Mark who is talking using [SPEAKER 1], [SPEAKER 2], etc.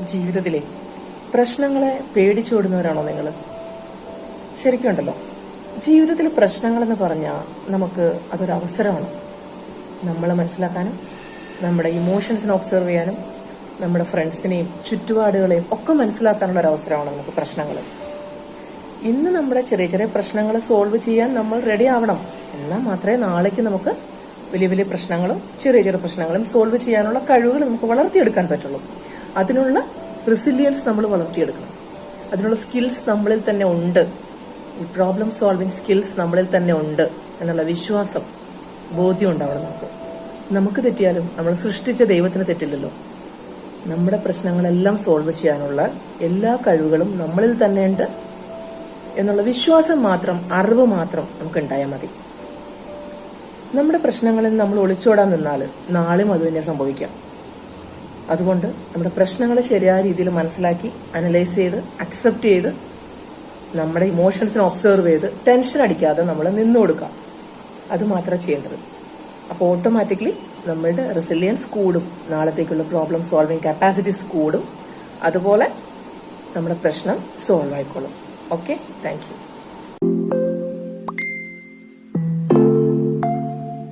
[SPEAKER 1] ജീവിതത്തിലെ പ്രശ്നങ്ങളെ പേടിച്ചോടുന്നവരാണോ നിങ്ങൾ? ശരിക്കും ഉണ്ടല്ലോ, ജീവിതത്തിൽ പ്രശ്നങ്ങളെന്ന് പറഞ്ഞാൽ നമുക്ക് അതൊരു അവസരമാണ്. നമ്മളെ മനസ്സിലാക്കാനും നമ്മുടെ ഇമോഷൻസിനെ ഒബ്സർവ് ചെയ്യാനും നമ്മുടെ ഫ്രണ്ട്സിനെയും ചുറ്റുപാടുകളെയും ഒക്കെ മനസ്സിലാക്കാനുള്ള ഒരു അവസരമാണ് നമുക്ക് പ്രശ്നങ്ങൾ. ഇന്ന് നമ്മുടെ ചെറിയ ചെറിയ പ്രശ്നങ്ങൾ സോൾവ് ചെയ്യാൻ നമ്മൾ റെഡി ആവണം. എന്നാൽ മാത്രമേ നാളേക്ക് നമുക്ക് വലിയ വലിയ പ്രശ്നങ്ങളും ചെറിയ ചെറിയ പ്രശ്നങ്ങളും സോൾവ് ചെയ്യാനുള്ള കഴിവുകൾ നമുക്ക് വളർത്തിയെടുക്കാൻ പറ്റുള്ളൂ. അതിനുള്ള റെസിലിയൻസ് നമ്മൾ വളർത്തിയെടുക്കണം. അതിനുള്ള സ്കിൽസ് നമ്മളിൽ തന്നെ ഉണ്ട്. ഈ പ്രോബ്ലം സോൾവിങ് സ്കിൽസ് നമ്മളിൽ തന്നെ ഉണ്ട് എന്നുള്ള വിശ്വാസം, ബോധ്യം ഉണ്ടാവണം. നമുക്ക് തെറ്റിയാലും നമ്മൾ സൃഷ്ടിച്ച ദൈവത്തിന് തെറ്റില്ലല്ലോ. നമ്മുടെ പ്രശ്നങ്ങളെല്ലാം സോൾവ് ചെയ്യാനുള്ള എല്ലാ കഴിവുകളും നമ്മളിൽ തന്നെ ഉണ്ട് എന്നുള്ള വിശ്വാസം മാത്രം, അറിവ് മാത്രം നമുക്ക് ഉണ്ടായാൽ മതി. നമ്മുടെ പ്രശ്നങ്ങളിൽ നമ്മൾ ഒളിച്ചോടാൻ നിന്നാൽ നാളെയും അത് തന്നെ സംഭവിക്കാം. അതുകൊണ്ട് നമ്മുടെ പ്രശ്നങ്ങൾ ശരിയായ രീതിയിൽ മനസ്സിലാക്കി അനലൈസ് ചെയ്ത് അക്സെപ്റ്റ് ചെയ്ത് നമ്മുടെ ഇമോഷൻസിനെ ഒബ്സർവ് ചെയ്ത് ടെൻഷൻ അടിക്കാതെ നമ്മൾ നിന്നു കൊടുക്കാം. അത് മാത്രമേ ചെയ്യേണ്ടത്. അപ്പോൾ ഓട്ടോമാറ്റിക്കലി നമ്മളുടെ റെസിലിയൻസ് കൂടും, നാളത്തേക്കുള്ള പ്രോബ്ലം സോൾവിങ് കപ്പാസിറ്റീസ് കൂടും. അതുപോലെ നമ്മുടെ പ്രശ്നം സോൾവ് ആയിക്കോളും. Okay, thank you.